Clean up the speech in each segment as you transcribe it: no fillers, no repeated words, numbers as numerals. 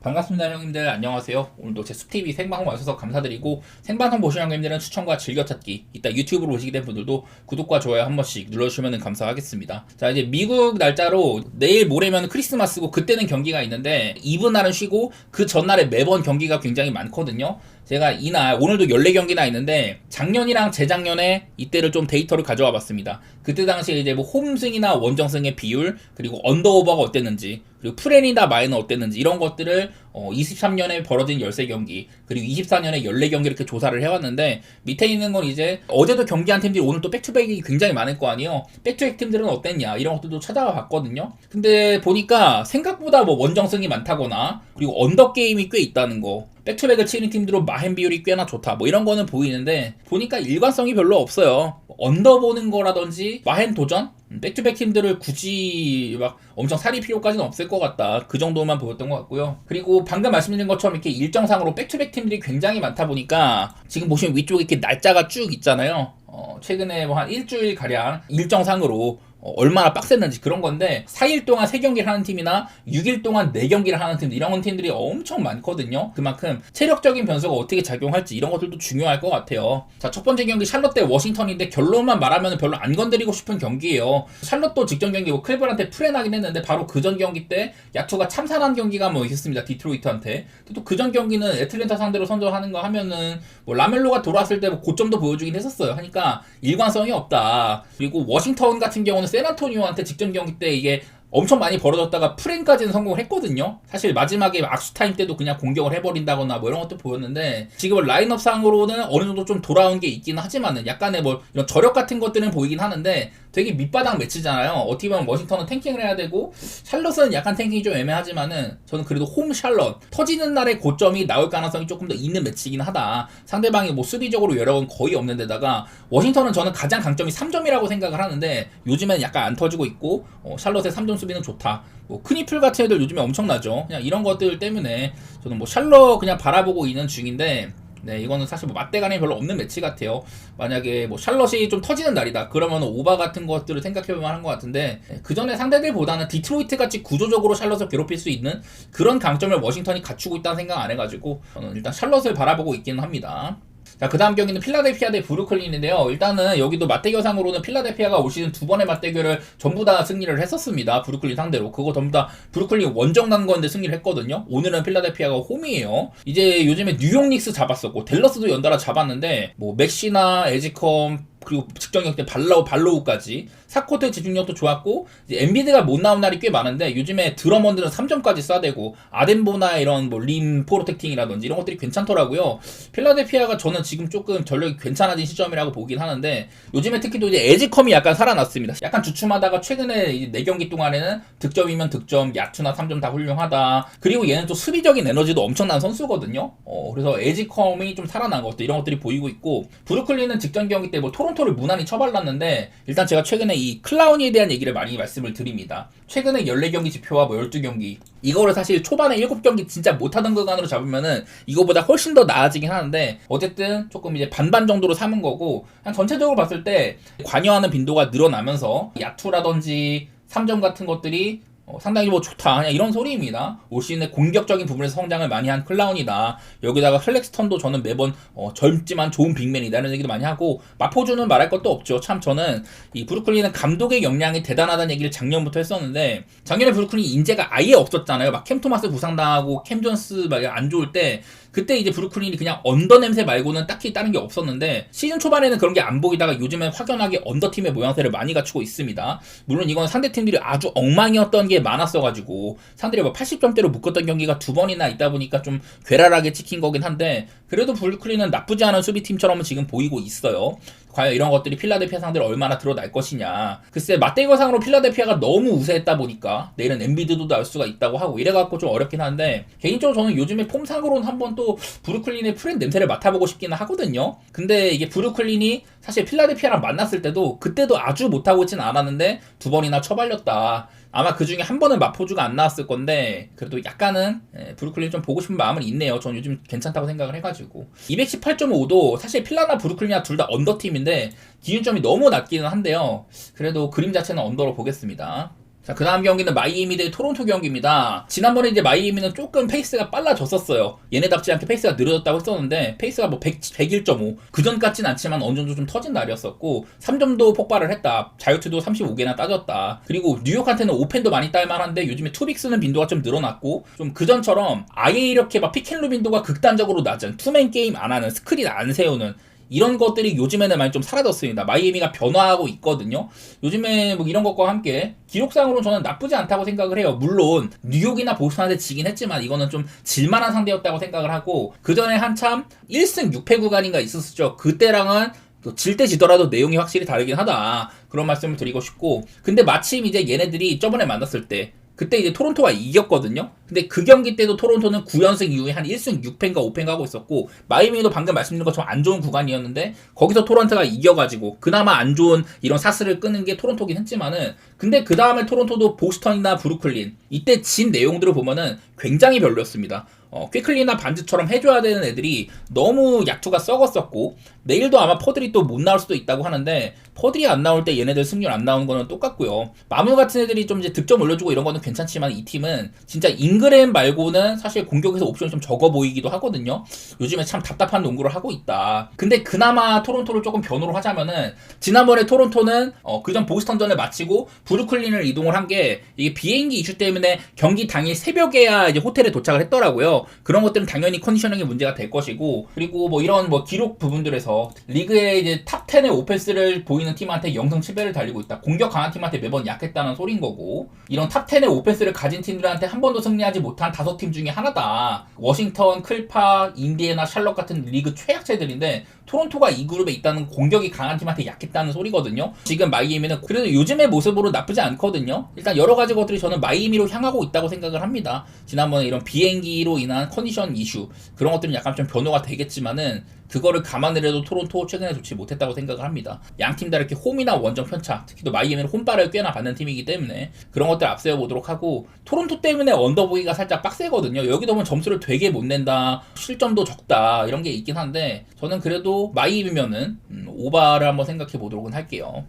반갑습니다 형님들, 안녕하세요. 오늘도 제 숲TV 생방송 와주셔서 감사드리고, 생방송 보시는 형님들은 추천과 즐겨찾기, 이따 유튜브로 오시게 된 분들도 구독과 좋아요 한 번씩 눌러주시면 감사하겠습니다. 자, 이제 미국 날짜로 내일 모레면 크리스마스고, 그때는 경기가 있는데 이브 날은 쉬고 그 전날에 매번 경기가 굉장히 많거든요. 제가 이날 오늘도 14경기나 있는데 작년이랑 재작년에 이때를 좀 데이터를 가져와 봤습니다. 그때 당시에 이제 뭐 홈승이나 원정승의 비율, 그리고 언더오버가 어땠는지, 그리고 프렌이나 마이너 어땠는지, 이런 것들을 23년에 벌어진 13경기, 그리고 24년에 14경기 이렇게 조사를 해왔는데, 밑에 있는 건 이제 어제도 경기한 팀들이 오늘 또 백투백이 굉장히 많을 거 아니에요. 백투백 팀들은 어땠냐, 이런 것들도 찾아와 봤거든요. 근데 보니까 생각보다 뭐 원정승이 많다거나, 그리고 언더게임이 꽤 있다는 거, 백투백을 치는 팀들은 마행 비율이 꽤나 좋다, 뭐 이런 거는 보이는데, 보니까 일관성이 별로 없어요. 언더 보는 거라든지 마행 도전? 백투백 팀들을 굳이 막 엄청 살릴 필요까지는 없을 것 같다, 그 정도만 보였던 것 같고요. 그리고 방금 말씀드린 것처럼 이렇게 일정상으로 백투백 팀들이 굉장히 많다 보니까 지금 보시면 위쪽에 이렇게 날짜가 쭉 있잖아요. 최근에 뭐 한 일주일 가량 일정상으로 얼마나 빡셌는지 그런 건데, 4일 동안 3경기를 하는 팀이나 6일 동안 4경기를 하는 팀들, 이런 팀들이 엄청 많거든요. 그만큼 체력적인 변수가 어떻게 작용할지 이런 것들도 중요할 것 같아요. 자, 첫 번째 경기 샬럿 대 워싱턴인데, 결론만 말하면 별로 안 건드리고 싶은 경기예요. 샬럿도 직전 경기 뭐 클버한테 프레나긴 했는데, 바로 그전 경기 때 야투가 참산한 경기가 뭐 있었습니다. 디트로이트한테. 또 그전 경기는 애틀랜타 상대로 선전하는 거 하면은 뭐 라멜로가 돌아왔을 때 뭐 고점도 보여주긴 했었어요. 하니까 일관성이 없다. 그리고 워싱턴 같은 경우는 샌안토니오한테 직전 경기 때 이게 엄청 많이 벌어졌다가 프렌까지는 성공을 했거든요. 사실 마지막에 악수타임 때도 그냥 공격을 해버린다거나 뭐 이런 것도 보였는데, 지금 라인업 상으로는 어느 정도 좀 돌아온 게 있기는 하지만은 약간의 뭐 이런 저력 같은 것들은 보이긴 하는데, 되게 밑바닥 매치잖아요. 어떻게 보면 워싱턴은 탱킹을 해야 되고 샬럿은 약간 탱킹이 좀 애매하지만은, 저는 그래도 홈 샬럿 터지는 날의 고점이 나올 가능성이 조금 더 있는 매치이긴 하다. 상대방이 뭐 수비적으로 여력은 거의 없는 데다가 워싱턴은 저는 가장 강점이 3점이라고 생각을 하는데, 요즘엔 약간 안 터지고 있고, 샬럿의 3점 수비는 좋다. 뭐 크니플 같은 애들 요즘에 엄청나죠. 그냥 이런 것들 때문에 저는 뭐 샬럿 그냥 바라보고 있는 중인데, 네, 이거는 사실 뭐 맞대가리 별로 없는 매치 같아요. 만약에 뭐 샬럿이 좀 터지는 날이다, 그러면 오바 같은 것들을 생각해보면 하는 것 같은데, 그 전에 상대들보다는 디트로이트 같이 구조적으로 샬럿을 괴롭힐 수 있는 그런 강점을 워싱턴이 갖추고 있다는 생각 안 해가지고, 저는 일단 샬럿을 바라보고 있기는 합니다. 자, 그 다음 경기는 필라델피아 대 브루클린인데요. 일단은 여기도 맞대결상으로는 필라델피아가 올 시즌 2번의 맞대결을 전부 다 승리를 했었습니다. 브루클린 상대로. 그거 전부 다 브루클린 원정 간 건데 승리를 했거든요. 오늘은 필라델피아가 홈이에요. 이제 요즘에 뉴욕 닉스 잡았었고, 댈러스도 연달아 잡았는데, 뭐 맥시나 에지컴, 그리고 직전 경기 때 발로우까지 4쿼터 집중력도 좋았고, 이제 엔비드가 못 나온 날이 꽤 많은데, 요즘에 드러먼드는 3점까지 쏴대고, 아덴보나 이런 뭐 림 포로텍팅이라든지 이런 것들이 괜찮더라고요. 필라델피아가 저는 지금 조금 전력이 괜찮아진 시점이라고 보긴 하는데, 요즘에 특히 또 이제 에지컴이 약간 살아났습니다. 약간 주춤하다가 최근에 이제 4경기 동안에는 득점이면 득점, 야투나 3점 다 훌륭하다. 그리고 얘는 또 수비적인 에너지도 엄청난 선수거든요. 그래서 에지컴이 좀 살아난 것도, 이런 것들이 보이고 있고, 브루클린은 직전 경기 때 뭐 토론토를 무난히 쳐발랐는데, 일단 제가 최근에 이 클라우니에 대한 얘기를 많이 말씀을 드립니다. 최근에 14경기 지표와 뭐 12경기, 이거를 사실 초반에 7경기 진짜 못하던 구간으로 잡으면은 이거보다 훨씬 더 나아지긴 하는데, 어쨌든 조금 이제 반반 정도로 삼은 거고, 그냥 전체적으로 봤을 때 관여하는 빈도가 늘어나면서 야투라든지 3점 같은 것들이 상당히 뭐 좋다, 그냥 이런 소리입니다. 올 시즌에 공격적인 부분에서 성장을 많이 한 클라운이다. 여기다가 클렉스턴도 저는 매번 젊지만 좋은 빅맨이다, 이런 얘기도 많이 하고, 마포주는 말할 것도 없죠. 참 저는 이 브루클린은 감독의 역량이 대단하다는 얘기를 작년부터 했었는데, 작년에 브루클린 인재가 아예 없었잖아요. 막 캠 토마스 부상당하고 캠 존스 막 안 좋을 때, 그때 이제 브루클린이 그냥 언더 냄새 말고는 딱히 다른 게 없었는데, 시즌 초반에는 그런 게 안 보이다가 요즘엔 확연하게 언더팀의 모양새를 많이 갖추고 있습니다. 물론 이건 상대팀들이 아주 엉망이었던 게 많았어가지고 상대를 뭐 80점대로 묶었던 경기가 2번이나 있다 보니까 좀 괴랄하게 찍힌 거긴 한데, 그래도 브루클린은 나쁘지 않은 수비팀처럼은 지금 보이고 있어요. 과연 이런 것들이 필라델피아 상대를 얼마나 드러날 것이냐. 글쎄, 맞대결상으로 필라델피아가 너무 우세했다 보니까 내일은 엔비드도 나올 수가 있다고 하고, 이래갖고 좀 어렵긴 한데, 개인적으로 저는 요즘에 폼상으로는 한번 또 브루클린의 프렌 냄새를 맡아보고 싶기는 하거든요. 근데 이게 브루클린이 사실 필라델피아랑 만났을 때도 그때도 아주 못하고 있진 않았는데 2번이나 쳐발렸다. 아마 그 중에 한 번은 마포주가 안 나왔을 건데, 그래도 약간은 브루클린 좀 보고 싶은 마음은 있네요. 전 요즘 괜찮다고 생각을 해가지고. 218.5도 사실 필라나 브루클린이나 둘 다 언더팀인데 기준점이 너무 낮기는 한데요. 그래도 그림 자체는 언더로 보겠습니다. 자, 그 다음 경기는 마이애미 대 토론토 경기입니다. 지난번에 이제 마이애미는 조금 페이스가 빨라졌었어요. 얘네답지 않게 페이스가 느려졌다고 했었는데, 페이스가 뭐 101.5. 그전 같진 않지만 어느 정도 좀 터진 날이었었고, 3점도 폭발을 했다. 자유투도 35개나 따졌다. 그리고 뉴욕한테는 오펜도 많이 딸만한데, 요즘에 투빅 쓰는 빈도가 좀 늘어났고, 좀 그전처럼 아예 이렇게 막 피켄롤 빈도가 극단적으로 낮은, 투맨 게임 안 하는, 스크린 안 세우는, 이런 것들이 요즘에는 많이 좀 사라졌습니다. 마이애미가 변화하고 있거든요. 요즘에 뭐 이런 것과 함께 기록상으로는 저는 나쁘지 않다고 생각을 해요. 물론 뉴욕이나 보스턴한테 지긴 했지만 이거는 좀 질만한 상대였다고 생각을 하고, 그 전에 한참 1승 6패 구간인가 있었죠. 그때랑은 질 때 지더라도 내용이 확실히 다르긴 하다, 그런 말씀을 드리고 싶고, 근데 마침 이제 얘네들이 저번에 만났을 때 그때 이제 토론토가 이겼거든요. 근데 그 경기 때도 토론토는 9연승 이후에 한 1승 6패인가 5패인가 하고 있었고, 마이애미도 방금 말씀드린 것처럼 안 좋은 구간이었는데 거기서 토론토가 이겨가지고 그나마 안 좋은 이런 사슬을 끄는 게 토론토긴 했지만은, 근데 그 다음에 토론토도 보스턴이나 브루클린 이때 진 내용들을 보면은 굉장히 별로였습니다. 퀴클리나 반즈처럼 해줘야 되는 애들이 너무 약투가 썩었었고, 내일도 아마 퍼들이 또 못 나올 수도 있다고 하는데, 퍼들이 안 나올 때 얘네들 승률 안 나오는 거는 똑같고요. 마무 같은 애들이 좀 이제 득점 올려주고 이런 거는 괜찮지만, 이 팀은 진짜 잉그램 말고는 사실 공격에서 옵션이 좀 적어 보이기도 하거든요. 요즘에 참 답답한 농구를 하고 있다. 근데 그나마 토론토를 조금 변호를 하자면은, 지난번에 토론토는 그전 보스턴전을 마치고 브루클린을 이동을 한 게 이게 비행기 이슈 때문에 경기 당일 새벽에야 이제 호텔에 도착을 했더라고요. 그런 것들은 당연히 컨디셔닝의 문제가 될 것이고, 그리고 뭐 이런 뭐 기록 부분들에서 리그의 이제 탑 10의 오펜스를 보이는 팀한테 0승 7패를 달리고 있다. 공격 강한 팀한테 매번 약했다는 소린 거고, 이런 탑 10의 오펜스를 가진 팀들한테 한 번도 승리하지 못한 5팀 중에 하나다. 워싱턴, 클파, 인디애나, 샬럿 같은 리그 최약체들인데 토론토가 이 그룹에 있다는, 공격이 강한 팀한테 약했다는 소리거든요. 지금 마이애미는 그래도 요즘의 모습으로 나쁘지 않거든요. 일단 여러 가지 것들이 저는 마이애미로 향하고 있다고 생각을 합니다. 지난번에 이런 비행기로 인한 컨디션 이슈, 그런 것들은 약간 좀 변호가 되겠지만은, 그거를 감안을 해도 토론토 최근에 좋지 못했다고 생각을 합니다. 양팀 다 이렇게 홈이나 원정 편차, 특히 또 마이애미는 홈발을 꽤나 받는 팀이기 때문에 그런 것들 앞세워 보도록 하고, 토론토 때문에 언더보기가 살짝 빡세거든요. 여기도 보면 점수를 되게 못 낸다, 실점도 적다, 이런 게 있긴 한데, 저는 그래도 마이애미면은 오바를 한번 생각해 보도록 할게요.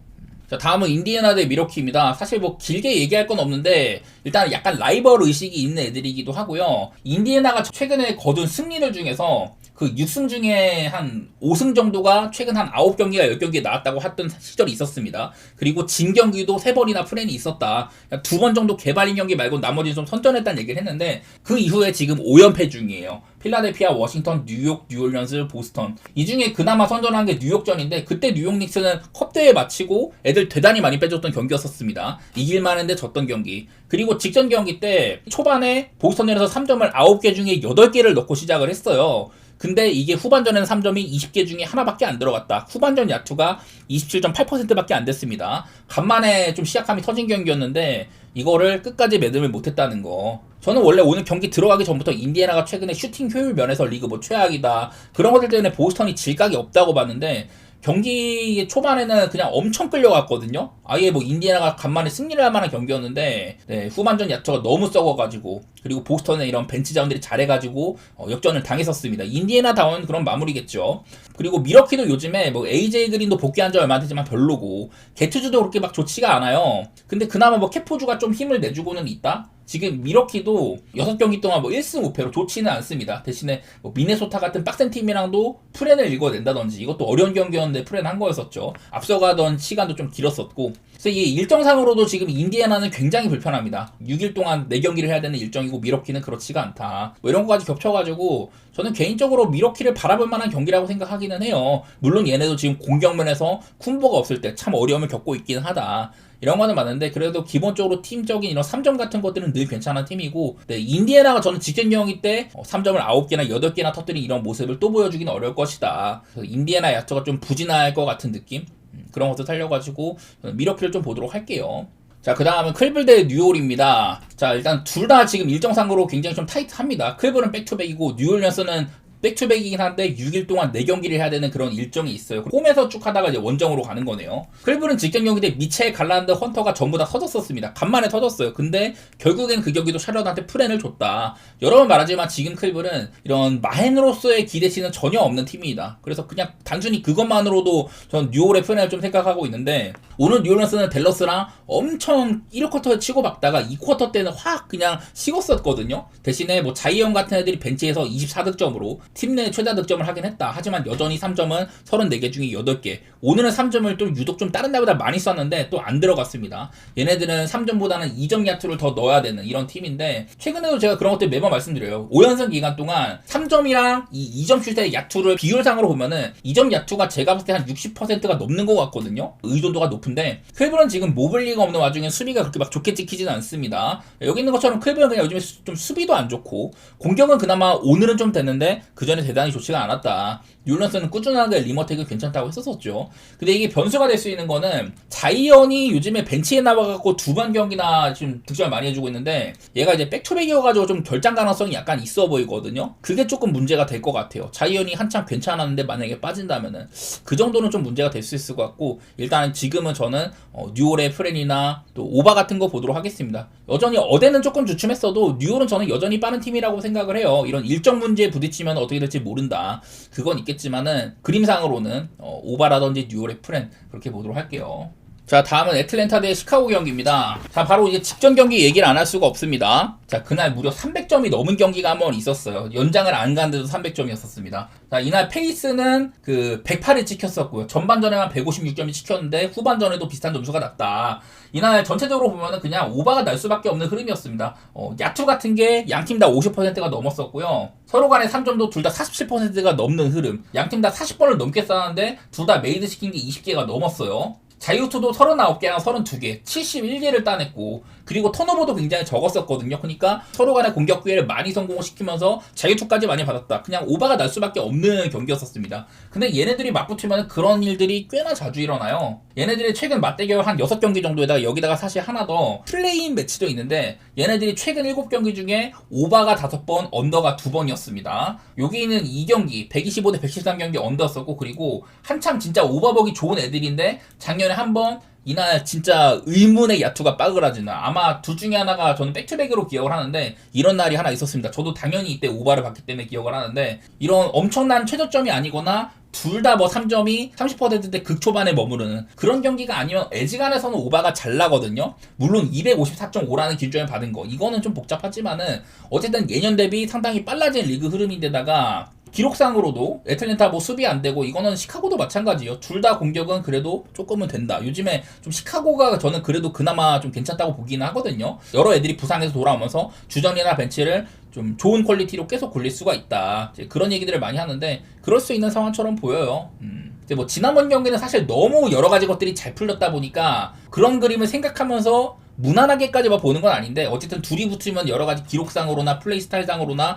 자, 다음은 인디애나 대 미러키입니다. 사실 뭐 길게 얘기할 건 없는데, 일단 약간 라이벌 의식이 있는 애들이기도 하고요. 인디애나가 최근에 거둔 승리들 중에서 그 6승 중에 한 5승 정도가 최근 한 9경기가 10경기에 나왔다고 했던 시절이 있었습니다. 그리고 진 경기도 3번이나 프렌이 있었다. 2번 정도 개발인 경기 말고 나머지는 좀 선전했다는 얘기를 했는데, 그 이후에 지금 5연패 중이에요. 필라델피아, 워싱턴, 뉴욕, 뉴올리언스, 보스턴. 이 중에 그나마 선전한 게 뉴욕전인데, 그때 뉴욕 닉스는 컵대회 마치고 애들 대단히 많이 빼줬던 경기였었습니다. 이길만 했는데 졌던 경기. 그리고 직전 경기 때 초반에 보스턴에서 3점을 9개 중에 8개를 넣고 시작을 했어요. 근데 이게 후반전에는 3점이 20개 중에 하나밖에 안 들어갔다. 후반전 야투가 27.8%밖에 안 됐습니다. 간만에 좀 시작함이 터진 경기였는데 이거를 끝까지 매듭을 못했다는 거. 저는 원래 오늘 경기 들어가기 전부터 인디애나가 최근에 슈팅 효율 면에서 리그 뭐 최악이다, 그런 것들 때문에 보스턴이 질각이 없다고 봤는데, 경기 초반에는 그냥 엄청 끌려갔거든요. 아예 뭐 인디애나가 간만에 승리를 할 만한 경기였는데, 네, 후반전 야투가 너무 썩어가지고, 그리고 보스턴의 이런 벤치 자원들이 잘해가지고 역전을 당했었습니다. 인디애나다운 그런 마무리겠죠. 그리고 미러키도 요즘에 뭐 AJ 그린도 복귀한 지 얼마 안 되지만 별로고, 게투즈도 그렇게 막 좋지가 않아요. 근데 그나마 뭐 캐포주가 좀 힘을 내주고는 있다. 지금 미러키도 6경기 동안 뭐 1승 5패로 좋지는 않습니다. 대신에 뭐 미네소타 같은 빡센 팀이랑도 프렌을 읽어낸다든지, 이것도 어려운 경기였는데 프렌 한 거였었죠. 앞서가던 시간도 좀 길었었고, 그래서 이 일정상으로도 지금 인디애나는 굉장히 불편합니다. 6일 동안 4경기를 해야 되는 일정이고 미러키는 그렇지가 않다. 뭐 이런 거까지 겹쳐가지고 저는 개인적으로 미러키를 바라볼 만한 경기라고 생각하기는 해요. 물론 얘네도 지금 공격면에서 쿤보가 없을 때 참 어려움을 겪고 있기는 하다. 이런 거는 맞는데, 그래도 기본적으로 팀적인 이런 3점 같은 것들은 늘 괜찮은 팀이고, 네, 인디애나가 저는 직전 경기 때 3점을 9개나 8개나 터뜨린 이런 모습을 또 보여주기는 어려울 것이다. 인디애나 야투가 좀 부진할 것 같은 느낌? 그런 것도 살려가지고 미러키를 좀 보도록 할게요. 자, 그 다음은 클블 대 뉴올입니다. 자, 일단 둘 다 지금 일정상으로 굉장히 좀 타이트합니다. 클블은 백투백이고 뉴올리언스는 백투백이긴 한데 6일 동안 4경기를 해야 되는 그런 일정이 있어요. 홈에서 쭉 하다가 이제 원정으로 가는 거네요. 클브는 직전 경기 때 미첼, 갈란드, 헌터가 전부 다 터졌었습니다. 간만에 터졌어요. 근데 결국엔 그 경기도 샤럿한테 프렌을 줬다. 여러 번 말하지만 지금 클브는 이런 마헨으로서의 기대치는 전혀 없는 팀입니다. 그래서 그냥 단순히 그것만으로도 전 뉴올의 프렌을 좀 생각하고 있는데, 오늘 뉴올런스는 댈러스랑 엄청 1쿼터에 치고박다가 2쿼터 때는 확 그냥 식었었거든요. 대신에 뭐 자이언 같은 애들이 벤치에서 24득점으로 팀 내 최다 득점을 하긴 했다. 하지만 여전히 3점은 34개 중에 8개. 오늘은 3점을 또 유독 좀 다른 날보다 많이 쐈는데 또 안 들어갔습니다. 얘네들은 3점보다는 2점 야투를 더 넣어야 되는 이런 팀인데, 최근에도 제가 그런 것들 매번 말씀드려요. 5연승 기간 동안 3점이랑 이 2점 슛의 야투를 비율상으로 보면은 2점 야투가 제가 봤을 때 한 60%가 넘는 것 같거든요. 의존도가 높은데, 클브는 지금 모블리가 없는 와중에 수비가 그렇게 막 좋게 찍히지는 않습니다. 여기 있는 것처럼 클브는 그냥 요즘에 좀 수비도 안 좋고, 공격은 그나마 오늘은 좀 됐는데 그전에 대단히 좋지가 않았다. 뉴올런스는 꾸준하게 리머텍은 괜찮다고 했었었죠. 근데 이게 변수가 될 수 있는 거는, 자이언이 요즘에 벤치에 나와갖고 두 번 경기나 지금 득점을 많이 해주고 있는데, 얘가 이제 백투백이어가지고 좀 결장 가능성이 약간 있어 보이거든요. 그게 조금 문제가 될 것 같아요. 자이언이 한참 괜찮았는데 만약에 빠진다면은 그 정도는 좀 문제가 될 수 있을 것 같고, 일단 지금은 저는 뉴올의 프렌이나 또 오바 같은 거 보도록 하겠습니다. 여전히 어제는 조금 주춤했어도 뉴올은 저는 여전히 빠른 팀이라고 생각을 해요. 이런 일정 문제에 부딪히면 어떻게 될지 모른다. 그건 있겠지만은 그림상으로는 오바라든지 뉴올의 프렌, 그렇게 보도록 할게요. 자, 다음은 애틀랜타 대 시카고 경기입니다. 자, 바로 이제 직전 경기 얘기를 안 할 수가 없습니다. 자, 그날 무려 300점이 넘은 경기가 한번 있었어요. 연장을 안 갔는데도 300점이었었습니다. 자, 이날 페이스는 그 108을 찍혔었고요. 전반전에만 156점이 찍혔는데 후반전에도 비슷한 점수가 났다. 이날 전체적으로 보면은 그냥 오바가 날 수밖에 없는 흐름이었습니다. 야투 같은 게 양팀 다 50%가 넘었었고요. 서로 간의 3점도 둘 다 47%가 넘는 흐름. 양팀 다 40번을 넘게 쌓았는데 둘 다 메이드 시킨 게 20개가 넘었어요. 자유투도 39개랑 32개, 71개를 따냈고, 그리고 턴오버도 굉장히 적었었거든요. 그러니까 서로 간의 공격 기회를 많이 성공을 시키면서 자유투까지 많이 받았다. 그냥 오바가 날 수밖에 없는 경기였었습니다. 근데 얘네들이 맞붙으면 그런 일들이 꽤나 자주 일어나요. 얘네들이 최근 맞대결 한 6경기 정도에다가 여기다가 사실 하나 더 플레이인 매치도 있는데, 얘네들이 최근 7경기 중에 오바가 5번, 언더가 2번이었습니다. 여기는 2경기 125 대 113경기 언더였었고, 그리고 한참 진짜 오버벅이 좋은 애들인데 작년에 한번 이날 진짜 의문의 야투가 빠그라지는, 아마 둘 중에 하나가 저는 백투백으로 기억을 하는데, 이런 날이 하나 있었습니다. 저도 당연히 이때 오바를 받기 때문에 기억을 하는데, 이런 엄청난 최저점이 아니거나 둘 다 뭐 3점이 30%대 극초반에 머무르는 그런 경기가 아니면 애지간해서는 오바가 잘 나거든요. 물론 254.5라는 기준점을 받은 거, 이거는 좀 복잡하지만은 어쨌든 예년 대비 상당히 빨라진 리그 흐름인데다가 기록상으로도 애틀랜타 뭐 수비 안 되고, 이거는 시카고도 마찬가지예요. 둘 다 공격은 그래도 조금은 된다. 요즘에 좀 시카고가 저는 그래도 그나마 좀 괜찮다고 보기는 하거든요. 여러 애들이 부상해서 돌아오면서 주전이나 벤치를 좀 좋은 퀄리티로 계속 굴릴 수가 있다. 이제 그런 얘기들을 많이 하는데 그럴 수 있는 상황처럼 보여요. 근데 뭐 지난번 경기는 사실 너무 여러 가지 것들이 잘 풀렸다 보니까 그런 그림을 생각하면서 무난하게까지 보는 건 아닌데, 어쨌든 둘이 붙으면 여러 가지 기록상으로나 플레이 스타일상으로나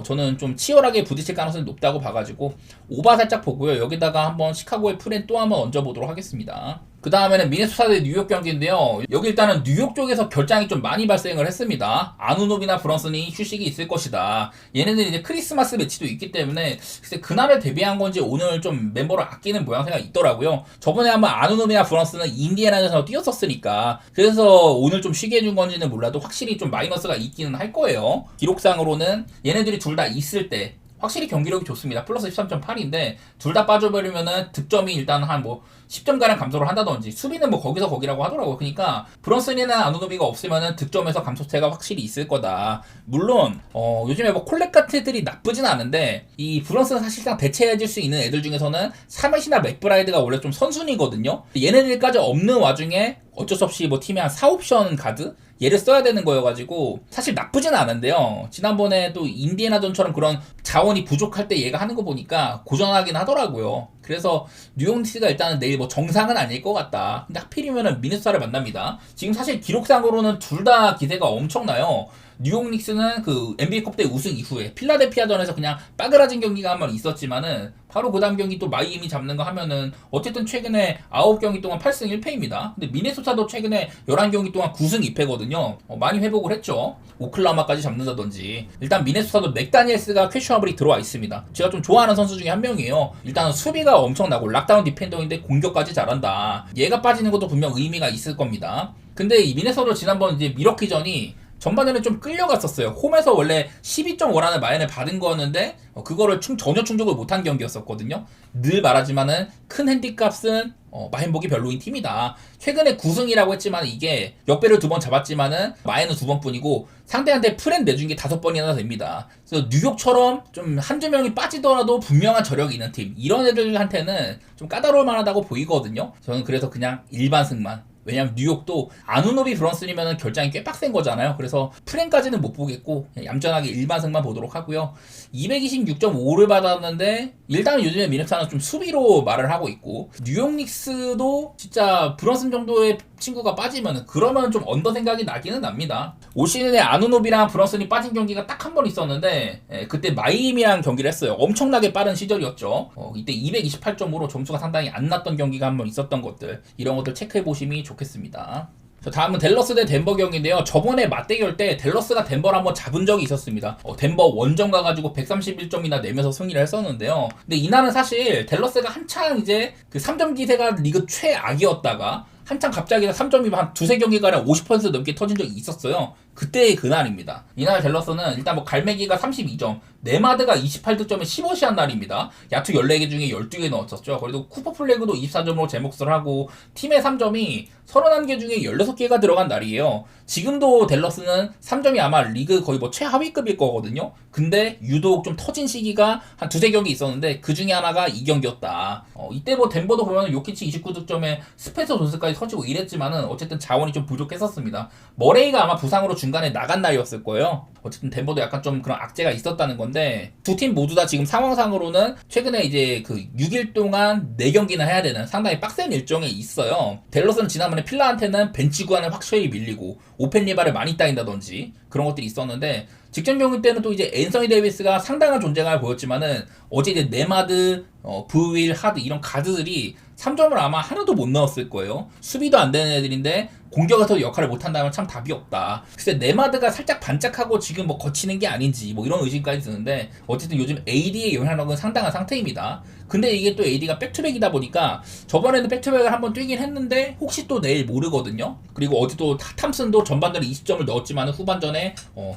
저는 좀 치열하게 부딪힐 가능성이 높다고 봐가지고 오바 살짝 보고요. 여기다가 한번 시카고의 프렌 또 한번 얹어보도록 하겠습니다. 그 다음에는 미네소타 대 뉴욕 경기인데요. 여기 일단은 뉴욕 쪽에서 결장이 좀 많이 발생을 했습니다. 아누노비나 브런슨이 휴식이 있을 것이다. 얘네들이 이제 크리스마스 매치도 있기 때문에 글쎄 그날을 대비한 건지 오늘 좀 멤버를 아끼는 모양새가 있더라고요. 저번에 아마 아누노비나 브런슨은 인디애나에서 뛰었었으니까 그래서 오늘 좀 쉬게 해준 건지는 몰라도 확실히 좀 마이너스가 있기는 할 거예요. 기록상으로는 얘네들이 둘 다 있을 때 확실히 경기력이 좋습니다. 플러스 13.8인데 둘 다 빠져버리면은 득점이 일단 한 뭐 10점가량 감소를 한다든지, 수비는 뭐 거기서 거기라고 하더라고요. 그러니까 브런슨이나 아누노비가 없으면은 득점에서 감소세가 확실히 있을 거다. 물론 요즘에 뭐 콜렉 같은 애들이 나쁘진 않은데, 이 브런슨은 사실상 대체해줄 수 있는 애들 중에서는 사멧이나 맥브라이드가 원래 좀 선순위거든요. 얘네들까지 없는 와중에 어쩔 수 없이 뭐 팀에 한 4옵션 가드? 얘를 써야 되는 거여가지고 사실 나쁘진 않은데요. 지난번에 또 인디애나전처럼 그런 자원이 부족할 때 얘가 하는 거 보니까 고전하긴 하더라고요. 그래서 뉴욕 니스가 일단은 내일 뭐 정상은 아닐 것 같다. 근데 하필이면은 미네소타를 만납니다. 지금 사실 기록상으로는 둘 다 기세가 엄청나요. 뉴욕 닉스는 그 NBA컵 대 우승 이후에 필라델피아전에서 그냥 빠그라진 경기가 한 번 있었지만은 바로 그 다음 경기 또 마이애미 잡는 거 하면은 어쨌든 최근에 9경기 동안 8승 1패입니다. 근데 미네소타도 최근에 11경기 동안 9승 2패거든요. 많이 회복을 했죠. 오클라호마까지 잡는다든지. 일단 미네소타도 맥다니엘스가 퀘셔너블이 들어와 있습니다. 제가 좀 좋아하는 선수 중에 한 명이에요. 일단 수비가 엄청나고 락다운 디펜더인데 공격까지 잘한다. 얘가 빠지는 것도 분명 의미가 있을 겁니다. 근데 이 미네소타도 지난번 이제 미러키전이 전반전에 좀 끌려갔었어요. 홈에서 원래 12.5라는 마인을 받은 거였는데 그거를 전혀 충족을 못한 경기였었거든요. 늘 말하지만은 큰 핸디값은 마인복이 별로인 팀이다. 최근에 9승이라고 했지만 이게 역배를 2번 잡았지만은 마인은 2번뿐이고 상대한테 프렌 내준 게 5번이나 됩니다. 그래서 뉴욕처럼 좀 한두 명이 빠지더라도 분명한 저력이 있는 팀, 이런 애들한테는 좀 까다로울 만하다고 보이거든요. 저는 그래서 그냥 일반 승만. 왜냐면 뉴욕도 아누노비 브런슨이면 결장이 꽤 빡센 거잖아요. 그래서 프랭까지는 못 보겠고 얌전하게 일반승만 보도록 하고요. 226.5를 받았는데 일단은 요즘에 미네소타는 좀 수비로 말을 하고 있고 뉴욕 닉스도 진짜 브런슨 정도의 친구가 빠지면 그러면 좀 언더 생각이 나기는 납니다. 올 시즌에 아누노비랑 브런슨이 빠진 경기가 딱 한 번 있었는데 그때 마이애미랑 경기를 했어요. 엄청나게 빠른 시절이었죠. 이때 228.5로 점수가 상당히 안 났던 경기가 한 번 있었던 것들, 이런 것들 체크해 보시면 좋겠습니다. 다음은 댈러스 대 덴버 경기인데요. 저번에 맞대결 때 댈러스가 덴버를 한번 잡은 적이 있었습니다. 덴버 원정 가가지고 131점이나 내면서 승리를 했었는데요. 근데 이날은 사실 댈러스가 한창 이제 그 3점 기세가 리그 최악이었다가 한창 갑자기 3점이 한 두세 경기가량 50% 넘게 터진 적이 있었어요. 그때의 그날입니다. 이날 댈러스는 일단 뭐 갈매기가 32점, 네마드가 28득점에 15시한 날입니다. 야투 14개 중에 12개 넣었었죠. 그래도 쿠퍼 플래그도 24점으로 제 몫을 하고 팀의 3점이 31개 중에 16개가 들어간 날이에요. 지금도 댈러스는 3점이 아마 리그 거의 뭐 최하위급일 거거든요. 근데 유독 좀 터진 시기가 한 두세 경기 있었는데 그 중에 하나가 이 경기였다. 이때 뭐 덴버도 보면 요키치 29득점에 스펜서 존스까지 터지고 이랬지만은 어쨌든 자원이 좀 부족했었습니다. 머레이가 아마 부상으로 중간에 나간 날이었을 거예요. 어쨌든 덴버도 약간 좀 그런 악재가 있었다는 건데 두 팀 모두 다 지금 상황상으로는 최근에 이제 그 6일 동안 4경기나 해야 되는 상당히 빡센 일정에 있어요. 댈러스는 지난번에 필라한테는 벤치 구간을 확실히 밀리고 오펜 리바를 많이 따인다든지 그런 것들이 있었는데 직전 경기 때는 또 이제 앤서니 데이비스가 상당한 존재감을 보였지만은 어제 이제 네마드, 브윌, 하드 이런 가드들이 3점을 아마 하나도 못 넣었을 거예요. 수비도 안 되는 애들인데 공격에서 역할을 못한다면 참 답이 없다. 글쎄 네마드가 살짝 반짝하고 지금 뭐 거치는 게 아닌지 뭐 이런 의심까지 드는데 어쨌든 요즘 AD의 영향력은 상당한 상태입니다. 근데 이게 또 AD가 백투백이다 보니까 저번에는 백투백을 한번 뛰긴 했는데 혹시 또 내일 모르거든요. 그리고 어제 또 탐슨도 전반전에 20점을 넣었지만 후반전에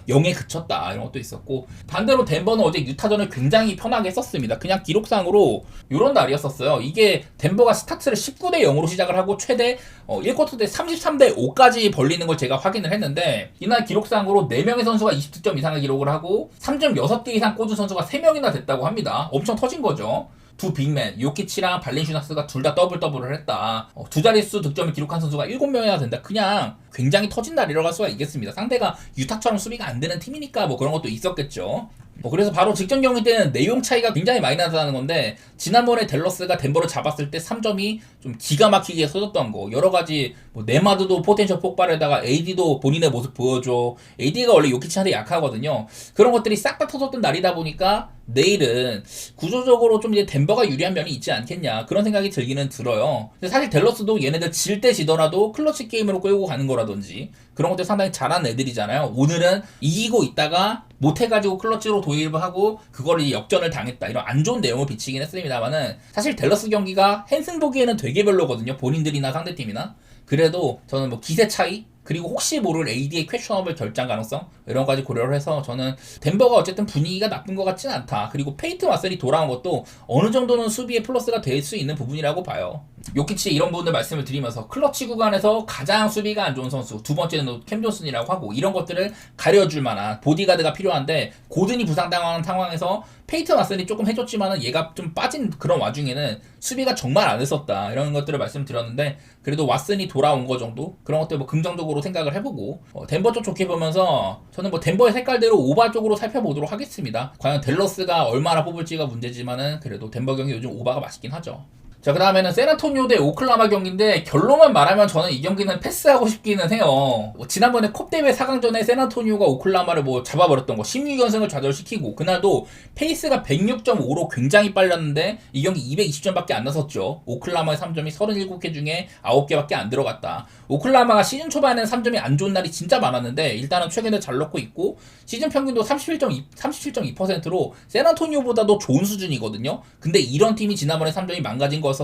0에 그쳤다 이런 것도 있었고 반대로 덴버는 어제 유타전을 굉장히 편하게 썼습니다. 그냥 기록상으로 이런 날이었었어요. 이게 덴버가 스타트를 19대 0으로 시작을 하고 최대 1쿼터 때 33대 5까지 벌리는 걸 제가 확인을 했는데 이날 기록상으로 4명의 선수가 20득점 이상을 기록을 하고 3점 6개 이상 꽂은 선수가 3명이나 됐다고 합니다. 엄청 터진 거죠. 두 빅맨, 요키치랑 발렌슈나스가 둘 다 더블을 했다. 두 자릿수 득점을 기록한 선수가 7명이나 된다. 그냥 굉장히 터진 날이라고 할 수가 있겠습니다. 상대가 유타처럼 수비가 안 되는 팀이니까 뭐 그런 것도 있었겠죠. 그래서 바로 직전 경기 때는 내용 차이가 굉장히 많이 나다는 건데 지난번에 댈러스가 덴버를 잡았을 때 3점이 좀 기가 막히게 터졌던 거 여러 가지 뭐 네마드도 포텐셜 폭발에다가 AD도 본인의 모습 보여줘. AD가 원래 요키치한테 약하거든요. 그런 것들이 싹 다 터졌던 날이다 보니까 내일은 구조적으로 좀 이제 덴버가 유리한 면이 있지 않겠냐 그런 생각이 들기는 들어요. 근데 사실 댈러스도 얘네들 질 때 지더라도 클러치 게임으로 끌고 가는 거라든지 그런 것들 상당히 잘하는 애들이잖아요. 오늘은 이기고 있다가 못해가지고 클러치로 도입을 하고 그걸 역전을 당했다 이런 안 좋은 내용을 비치긴 했습니다만은 사실 댈러스 경기가 헨슨 보기에는 되게 별로거든요. 본인들이나 상대팀이나. 그래도 저는 뭐 기세 차이 그리고 혹시 모를 AD의 퀘셔너블 결장 가능성 이런 가지 고려를 해서 저는 덴버가 어쨌든 분위기가 나쁜 것 같진 않다. 그리고 페이튼 왓슨이 돌아온 것도 어느 정도는 수비에 플러스가 될 수 있는 부분이라고 봐요. 요키치 이런 부분들 말씀을 드리면서 클러치 구간에서 가장 수비가 안 좋은 선수 두 번째는 캠 존슨이라고 하고 이런 것들을 가려줄 만한 보디가드가 필요한데 고든이 부상당하는 상황에서 페이튼 왓슨이 조금 해줬지만은 얘가 좀 빠진 그런 와중에는 수비가 정말 안 했었다 이런 것들을 말씀드렸는데 그래도 왓슨이 돌아온 거 정도 그런 것들 뭐 긍정적으로 생각을 해보고 덴버 쪽 좋게 보면서 저는 뭐 덴버의 색깔대로 오바 쪽으로 살펴보도록 하겠습니다. 과연 댈러스가 얼마나 뽑을지가 문제지만은 그래도 덴버 경기 요즘 오바가 맛있긴 하죠. 자, 그 다음에는 샌안토니오 대 오클라호마 경기인데 결론만 말하면 저는 이 경기는 패스하고 싶기는 해요. 지난번에 컵 대회 4강전에 샌안토니오가 오클라호마를 뭐 잡아버렸던 거 16연승을 좌절시키고 그날도 페이스가 106.5로 굉장히 빨랐는데 이 경기 220점밖에 안 나섰죠. 오클라호마의 3점이 37개 중에 9개밖에 안 들어갔다. 오클라호마가 시즌 초반에는 3점이 안 좋은 날이 진짜 많았는데 일단은 최근에 잘 넣고 있고 시즌 평균도 37.2%로 샌안토니오보다도 좋은 수준이거든요. 근데 이런 팀이 지난번에 3점이 망가진 거였었다.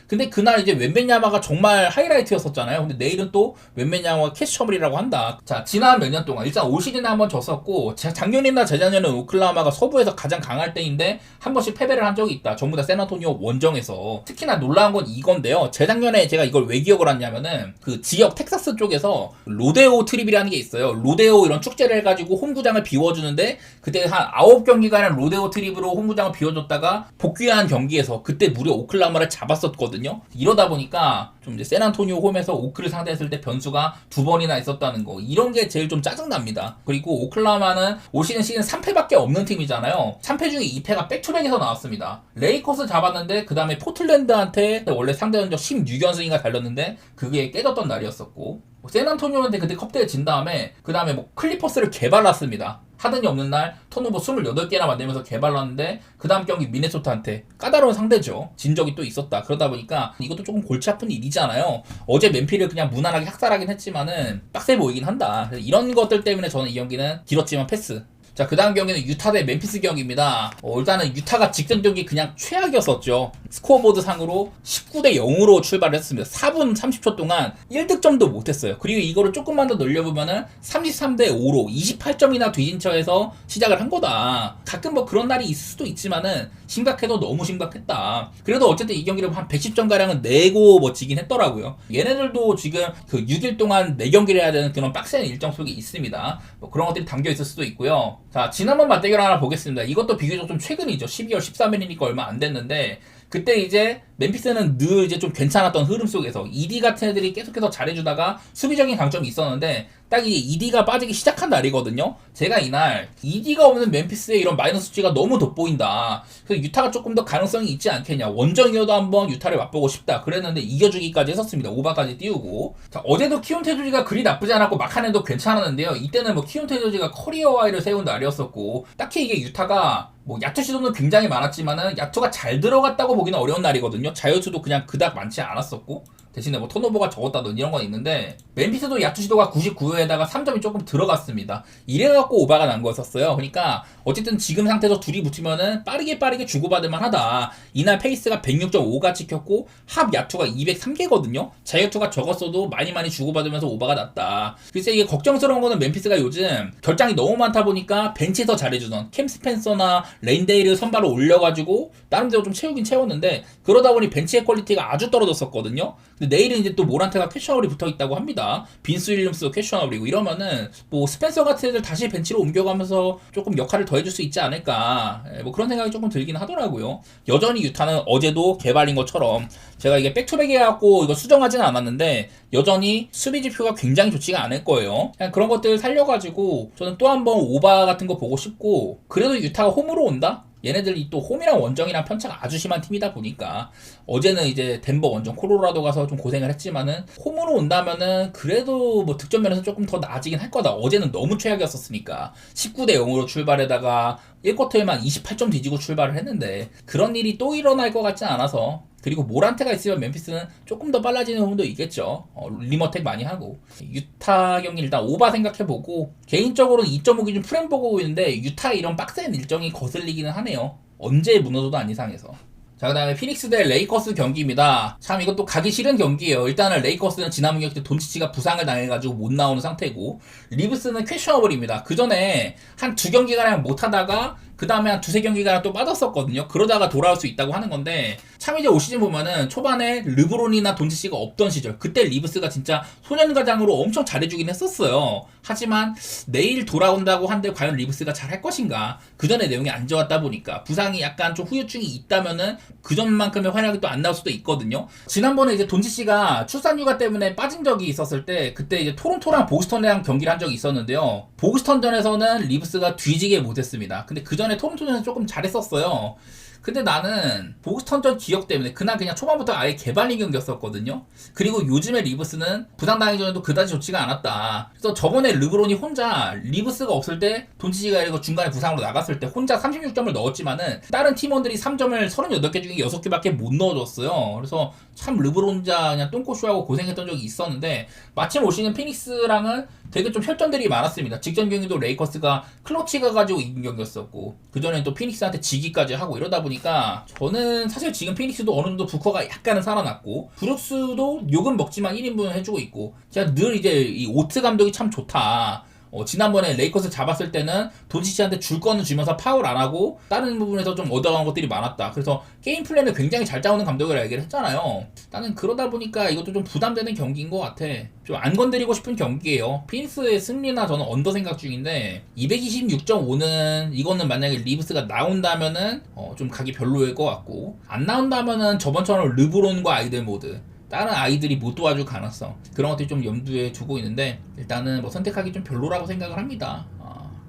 근데 그날 이제 웬벤야마가 정말 하이라이트였었잖아요. 근데 내일은 또 웬벤야마가 캐치 처블이라고 한다. 자, 지난 몇 년 동안 일단 올 시즌에 한번 졌었고 작년이나 재작년에는 오클라호마가 서부에서 가장 강할 때인데 한 번씩 패배를 한 적이 있다. 전부 다 샌안토니오 원정에서. 특히나 놀라운 건 이건데요. 재작년에 제가 이걸 왜 기억을 하냐면은 그 지역 텍사스 쪽에서 로데오 트립이라는 게 있어요. 로데오 이런 축제를 해가지고 홈구장을 비워주는데 그때 한 9경기간의 로데오 트립으로 홈구장을 비워줬다가 복귀한 경기에서 그때 무려 오클라호마를 잡았었거든요. 이러다 보니까 좀 이제 샌안토니오 홈에서 오클을 상대했을 때 변수가 2번이나 있었다는 거, 이런 게 제일 좀 짜증납니다. 그리고 오클라호마는 올 시즌 3패밖에 없는 팀이잖아요. 3패 중에 2패가 백투백에서 나왔습니다. 레이커스 잡았는데 그 다음에 포틀랜드한테 원래 상대 전적 16연승인가 달렸는데 그게 깨졌던 날이었었고, 샌안토니오한테 그때 컵대회 진 다음에 그 다음에 뭐 클리퍼스를 개발랐습니다. 하든이 없는 날 턴오버 28개나 만들면서 개발랐는데 그 다음 경기 미네소타한테 까다로운 상대죠. 진 적이 또 있었다. 그러다 보니까 이것도 조금 골치 아픈 일이잖아요. 어제 맨피를 그냥 무난하게 학살하긴 했지만은 빡세 보이긴 한다. 이런 것들 때문에 저는 이 경기는 길었지만 패스. 자, 그 다음 경기는 유타 대 멤피스 경기입니다. 일단은 유타가 직전 경기 그냥 최악이었었죠. 스코어보드 상으로 19대 0으로 출발을 했습니다. 4분 30초 동안 1득점도 못했어요. 그리고 이거를 조금만 더 늘려보면은 33대 5로 28점이나 뒤진 처에서 시작을 한 거다. 가끔 뭐 그런 날이 있을 수도 있지만은 심각해도 너무 심각했다. 그래도 어쨌든 이 경기를 한 110점가량은 내고 멋지긴 했더라고요. 얘네들도 지금 그 6일 동안 4경기를 해야 되는 그런 빡센 일정 속에 있습니다. 뭐 그런 것들이 담겨 있을 수도 있고요. 자, 지난번 맞대결 하나 보겠습니다. 이것도 비교적 좀 최근이죠. 12월 13일이니까 얼마 안 됐는데 그때 이제 멤피스는 늘 이제 좀 괜찮았던 흐름 속에서 ED 같은 애들이 계속해서 잘해주다가 수비적인 강점이 있었는데 딱 이제 ED가 빠지기 시작한 날이거든요. 제가 이날 ED가 없는 멤피스의 이런 마이너스 수치가 너무 돋보인다. 그래서 유타가 조금 더 가능성이 있지 않겠냐. 원정이어도 한번 유타를 맛보고 싶다. 그랬는데 이겨주기까지 했었습니다. 오바까지 띄우고. 자, 어제도 키온테조지가 그리 나쁘지 않았고 막한해도 괜찮았는데요. 이때는 뭐 키온테조지가 커리어 하이를 세운 날이었었고 딱히 이게 유타가 뭐 야투 시도는 굉장히 많았지만은 야투가 잘 들어갔다고 보기는 어려운 날이거든요. 자유투도 그냥 그닥 많지 않았었고 대신에 뭐 턴오버가 적었다든 이런 건 있는데 멤피스도 야투 시도가 99회에다가 3점이 조금 들어갔습니다. 이래갖고 오바가 난 거였었어요. 그러니까 어쨌든 지금 상태에서 둘이 붙으면은 빠르게 주고받을만 하다. 이날 페이스가 106.5가 찍혔고 합 야투가 203개거든요. 자유투가 적었어도 많이 주고받으면서 오바가 났다. 글쎄 이게 걱정스러운 거는 멤피스가 요즘 결장이 너무 많다 보니까 벤치에서 잘해주던 캠 스펜서나 레인데일을 선발로 올려가지고 나름대로 좀 채우긴 채웠는데 그러다 보니 벤치의 퀄리티가 아주 떨어졌었거든요. 근데 내일은 이제 또 모란테가 캐셔널이 붙어있다고 합니다. 빈스 윌리엄스도 캐셔널이고 이러면은 뭐 스펜서 같은 애들 다시 벤치로 옮겨가면서 조금 역할을 더해줄 수 있지 않을까, 뭐 그런 생각이 조금 들긴 하더라고요. 여전히 유타는 어제도 개발인 것처럼 제가 이게 백투백 해갖고 이거 수정하지는 않았는데 여전히 수비 지표가 굉장히 좋지가 않을 거예요. 그냥 그런 것들 살려가지고 저는 또 한번 오바 같은 거 보고 싶고, 그래도 유타가 홈으로 온다? 얘네들이 또 홈이랑 원정이랑 편차가 아주 심한 팀이다 보니까 어제는 이제 덴버 원정 콜로라도 가서 좀 고생을 했지만은 홈으로 온다면은 그래도 뭐 득점 면에서 조금 더 나아지긴 할 거다. 어제는 너무 최악이었었으니까 19대 0으로 출발에다가 1쿼터에만 28점 뒤지고 출발을 했는데 그런 일이 또 일어날 것 같진 않아서. 그리고 모란테가 있으면 멤피스는 조금 더 빨라지는 부분도 있겠죠. 리머텍 많이 하고. 유타 경기 일단 오바 생각해보고 개인적으로는 2.5 기준 프레임 보고 있는데 유타의 이런 빡센 일정이 거슬리기는 하네요. 언제 무너져도 안 이상해서. 자, 그 다음에 피닉스 대 레이커스 경기입니다. 참 이것도 가기 싫은 경기예요. 일단은 레이커스는 지난 경기 때 돈치치가 부상을 당해가지고 못 나오는 상태고 리브스는 퀘셔너블입니다. 그 전에 한 2경기가량 못하다가 그 다음에 한 2-3경기가 또 빠졌었거든요. 그러다가 돌아올 수 있다고 하는 건데 참 이제 올 시즌 보면은 초반에 르브론이나 돈치치가 없던 시절 그때 리브스가 진짜 소년가장으로 엄청 잘해주긴 했었어요. 하지만 내일 돌아온다고 한데 과연 리브스가 잘할 것인가. 그 전에 내용이 안 좋았다 보니까 부상이 약간 좀 후유증이 있다면은 그 전만큼의 활약이 또 안 나올 수도 있거든요. 지난번에 이제 돈치치가 출산 휴가 때문에 빠진 적이 있었을 때 그때 이제 토론토랑 보스턴이랑 경기를 한 적이 있었는데요. 보스턴전에서는 리브스가 뒤지게 못했습니다. 근데 그 전에 전에 토론토전에서 조금 잘했었어요. 근데 나는 보스턴전 기억 때문에 그날 그냥 초반부터 아예 개발린 경기였었거든요. 그리고 요즘에 리브스는 부상당하기 전에도 그다지 좋지가 않았다. 그래서 저번에 르브론이 혼자 리브스가 없을 때 돈치치가 이거 중간에 부상으로 나갔을 때 혼자 36점을 넣었지만은 다른 팀원들이 3점을 38개 중에 6개밖에 못 넣어줬어요. 그래서 참 르브론 혼자 그냥 똥꼬쇼하고 고생했던 적이 있었는데 마침 올 시즌 피닉스랑은 되게 좀 혈전들이 많았습니다. 직전 경기도 레이커스가 클러치가 가지고 이긴 경기였었고 그전엔 또 피닉스한테 지기까지 하고 이러다 보니까 저는 사실 지금 피닉스도 어느 정도 부커가 약간은 살아났고 브룩스도 욕은 먹지만 1인분 해주고 있고 제가 늘 이제 이 오트 감독이 참 좋다. 지난번에 레이커스 잡았을 때는 돈치치한테 줄 거는 주면서 파울 안 하고 다른 부분에서 좀 얻어간 것들이 많았다. 그래서 게임 플랜을 굉장히 잘 짜오는 감독이라 얘기를 했잖아요. 나는 그러다 보니까 이것도 좀 부담되는 경기인 것 같아. 좀 안 건드리고 싶은 경기예요. 피닉스의 승리나 저는 언더 생각 중인데 226.5는 이거는 만약에 리브스가 나온다면은 좀 가기 별로일 것 같고 안 나온다면은 저번처럼 르브론과 아이들 모드 다른 아이들이 못 도와줄 가능성 그런 것들이 좀 염두에 두고 있는데 일단은 뭐 선택하기 좀 별로라고 생각을 합니다.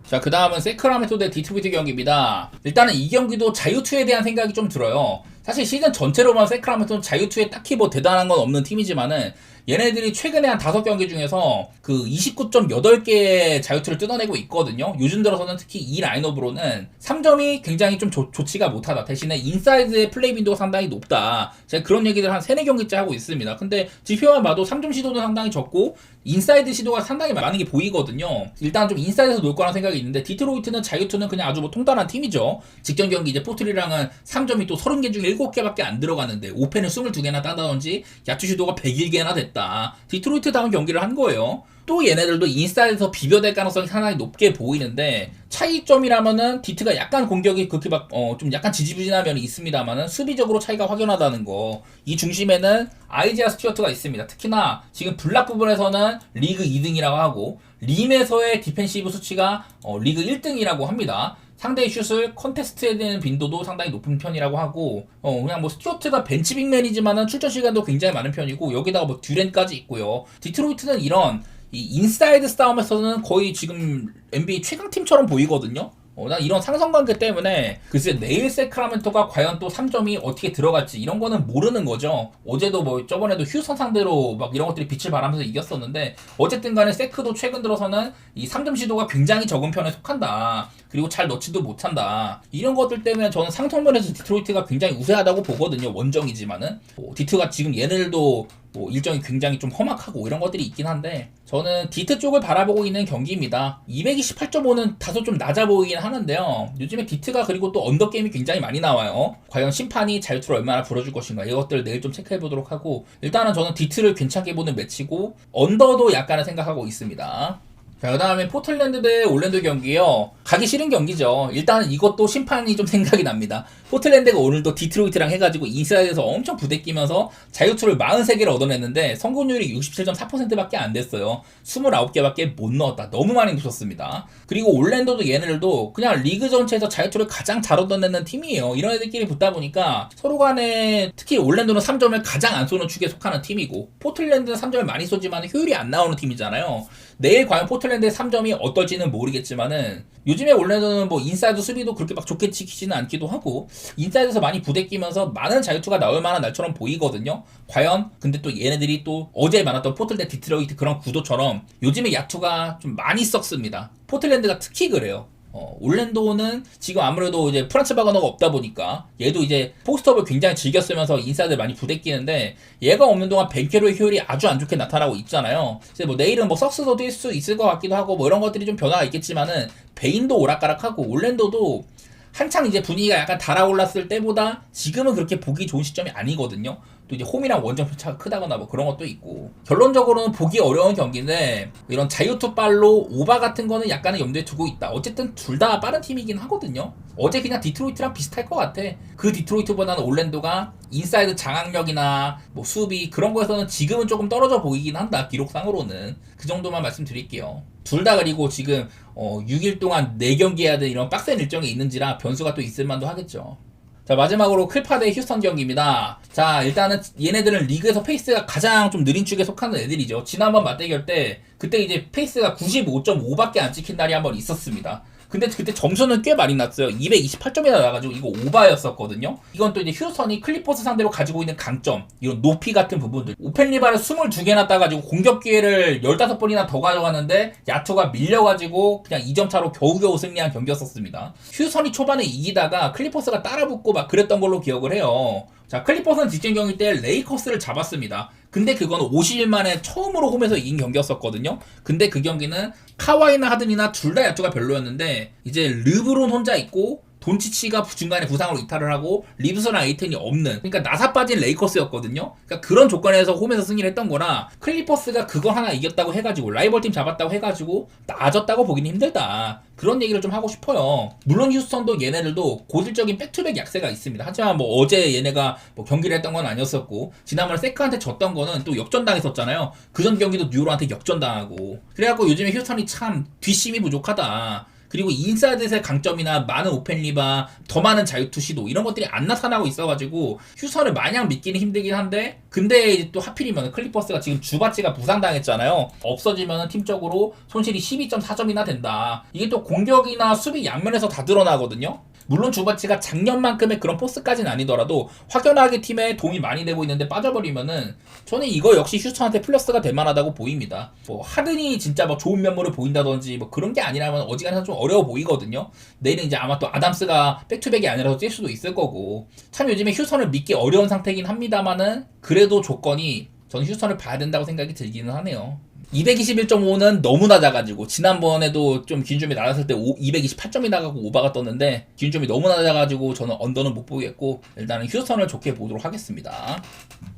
자, 그 다음은 세크라멘토 대 디트로이트 경기입니다. 일단은 이 경기도 자유투에 대한 생각이 좀 들어요. 사실 시즌 전체로만 세크라멘토는 자유투에 딱히 뭐 대단한 건 없는 팀이지만은 얘네들이 최근에 한 5경기 중에서 그 29.8개의 자유투를 뜯어내고 있거든요. 요즘 들어서는 특히 이 라인업으로는 3점이 굉장히 좀 좋지가 못하다. 대신에 인사이드의 플레이 빈도가 상당히 높다. 제가 그런 얘기를 한 3-4경기째 하고 있습니다. 근데 지표만 봐도 3점 시도는 상당히 적고 인사이드 시도가 상당히 많은 게 보이거든요. 일단 좀 인사이드에서 놀 거라는 생각이 있는데 디트로이트는 자유투는 그냥 아주 뭐 통달한 팀이죠. 직전 경기 이제 포트리랑은 3점이 또 30개 중에 7개밖에 안 들어가는데 오펜을 22개나 따다든지 야투 시도가 101개나 됐다. 디트로이트다운 경기를 한 거예요. 또 얘네들도 인사이드에서 비벼댈 가능성이 상당히 높게 보이는데 차이점이라면은 디트가 약간 공격이 그렇게 막 좀 약간 지지부진한 면이 있습니다만은 수비적으로 차이가 확연하다는 거. 이 중심에는 아이지아 스튜어트가 있습니다. 특히나 지금 블락 부분에서는 리그 2등이라고 하고 림에서의 디펜시브 수치가 리그 1등이라고 합니다. 상대의 슛을 컨테스트에 대한 빈도도 상당히 높은 편이라고 하고 그냥 뭐 스튜어트가 벤치 빅맨이지만은 출전 시간도 굉장히 많은 편이고 여기다가 뭐 듀렌까지 있고요. 디트로이트는 이런 이 인사이드 싸움에서는 거의 지금 NBA 최강팀처럼 보이거든요. 난 이런 상성관계 때문에 글쎄 내일 세크라멘토가 과연 또 3점이 어떻게 들어갈지 이런 거는 모르는 거죠. 어제도 뭐 저번에도 휴스턴 상대로 막 이런 것들이 빛을 발하면서 이겼었는데 어쨌든 간에 세크도 최근 들어서는 이 3점 시도가 굉장히 적은 편에 속한다. 그리고 잘 넣지도 못한다. 이런 것들 때문에 저는 상성면에서 디트로이트가 굉장히 우세하다고 보거든요. 원정이지만은 디트가 지금 얘네들도 뭐 일정이 굉장히 좀 험악하고 이런 것들이 있긴 한데 저는 디트 쪽을 바라보고 있는 경기입니다. 228.5는 다소 좀 낮아 보이긴 하는데요. 요즘에 디트가 그리고 또 언더게임이 굉장히 많이 나와요. 과연 심판이 자유투를 얼마나 불어줄 것인가 이것들 내일 좀 체크해보도록 하고 일단은 저는 디트를 괜찮게 보는 매치고 언더도 약간은 생각하고 있습니다. 자, 그 다음에 포틀랜드 대 올랜도 경기요. 가기 싫은 경기죠. 일단 이것도 심판이 좀 생각이 납니다. 포틀랜드가 오늘 또 디트로이트랑 해가지고 인사이드에서 엄청 부대끼면서 자유투를 43개를 얻어냈는데 성공률이 67.4%밖에 안 됐어요. 29개밖에 못 넣었다. 너무 많이 놓쳤습니다. 그리고 올랜도도 얘네들도 그냥 리그 전체에서 자유투를 가장 잘 얻어내는 팀이에요. 이런 애들끼리 붙다 보니까 서로 간에 특히 올랜도는 3점을 가장 안 쏘는 축에 속하는 팀이고 포틀랜드는 3점을 많이 쏘지만 효율이 안 나오는 팀이잖아요. 내일 과연 포틀랜드의 3점이 어떨지는 모르겠지만은 요즘에 올랜도는 뭐 인사이드 수비도 그렇게 막 좋게 지키지는 않기도 하고 인사이드에서 많이 부대끼면서 많은 자유투가 나올 만한 날처럼 보이거든요. 과연 근데 또 얘네들이 또 어제 많았던 포틀랜드 디트로이트 그런 구도처럼 요즘에 야투가 좀 많이 썩습니다. 포틀랜드가 특히 그래요. 올랜도는 지금 아무래도 이제 프란츠 바그너가 없다 보니까 얘도 이제 포스트업을 굉장히 즐겨 쓰면서 인사이드를 많이 부대끼는데 얘가 없는 동안 벤케로의 효율이 아주 안 좋게 나타나고 있잖아요. 그래서 뭐 내일은 뭐 석스도 뛸 수 있을 것 같기도 하고 뭐 이런 것들이 좀 변화가 있겠지만은 베인도 오락가락하고 올랜도도 한창 이제 분위기가 약간 달아올랐을 때보다 지금은 그렇게 보기 좋은 시점이 아니거든요. 또 이제 홈이랑 원점 차가 크다거나 뭐 그런 것도 있고 결론적으로는 보기 어려운 경기인데 이런 자유투발로 오바 같은 거는 약간은 염두에 두고 있다. 어쨌든 둘 다 빠른 팀이긴 하거든요. 어제 그냥 디트로이트랑 비슷할 것 같아. 그 디트로이트보다는 올랜도가 인사이드 장악력이나 뭐 수비 그런 거에서는 지금은 조금 떨어져 보이긴 한다. 기록상으로는 그 정도만 말씀드릴게요. 둘 다 그리고 지금 6일 동안 4경기 해야 되는 이런 빡센 일정이 있는지라 변수가 또 있을 만도 하겠죠. 자, 마지막으로 클파 대 휴스턴 경기입니다. 자, 일단은 얘네들은 리그에서 페이스가 가장 좀 느린 축에 속하는 애들이죠. 지난번 맞대결 때 그때 이제 페이스가 95.5밖에 안 찍힌 날이 한번 있었습니다. 근데 그때 점수는 꽤 많이 났어요. 228점이나 나가지고 이거 오바였었거든요. 이건 또 이제 휴스턴이 클리퍼스 상대로 가지고 있는 강점, 이런 높이 같은 부분들. 오펜 리바를 22개나 따가지고 공격 기회를 15번이나 더 가져갔는데 야투가 밀려가지고 그냥 2점 차로 겨우겨우 승리한 경기였었습니다. 휴스턴이 초반에 이기다가 클리퍼스가 따라붙고 막 그랬던 걸로 기억을 해요. 자, 클리퍼스는 직전 경기 때 레이커스를 잡았습니다. 근데 그건 50일 만에 처음으로 홈에서 이긴 경기였었거든요. 근데 그 경기는 카와이나 하든이나 둘 다 야투가 별로였는데 이제 르브론 혼자 있고 돈치치가 중간에 부상으로 이탈을 하고 리브스랑 에이튼이 없는, 그러니까 나사 빠진 레이커스였거든요. 그러니까 그런 조건에서 홈에서 승리를 했던 거라 클리퍼스가 그거 하나 이겼다고 해가지고 라이벌팀 잡았다고 해가지고 나아졌다고 보기는 힘들다. 그런 얘기를 좀 하고 싶어요. 물론 휴스턴도 얘네들도 고질적인 백투백 약세가 있습니다. 하지만 뭐 어제 얘네가 뭐 경기를 했던 건 아니었었고 지난번에 세크한테 졌던 거는 또 역전당했었잖아요. 그전 경기도 뉴로한테 역전당하고. 그래갖고 요즘에 휴스턴이 참 뒷심이 부족하다. 그리고 인사이드의 강점이나 많은 오펜 리바, 더 많은 자유투 시도 이런 것들이 안 나타나고 있어가지고 휴스턴을 마냥 믿기는 힘들긴 한데, 근데 이제 또 하필이면 클리퍼스가 지금 주바치가 부상당했잖아요. 없어지면 팀적으로 손실이 12.4점이나 된다. 이게 또 공격이나 수비 양면에서 다 드러나거든요. 물론 주바치가 작년만큼의 그런 포스까지는 아니더라도 확연하게 팀에 도움이 많이 되고 있는데 빠져버리면은 저는 이거 역시 휴스턴한테 플러스가 될 만하다고 보입니다. 뭐 하든이 진짜 뭐 좋은 면모를 보인다든지 뭐 그런 게 아니라면 어지간해서 좀 어려워 보이거든요. 내일은 이제 아마 또 아담스가 백투백이 아니라서 뛸 수도 있을 거고, 참 요즘에 휴스턴을 믿기 어려운 상태이긴 합니다만은 그래도 조건이 저는 휴스턴을 봐야 된다고 생각이 들기는 하네요. 221.5는 너무 낮아가지고 지난번에도 좀 기준점이 낮았을 때 228점이 나가고 오바가 떴는데 기준점이 너무 낮아가지고 저는 언더는 못 보겠고 일단은 휴스턴을 좋게 보도록 하겠습니다.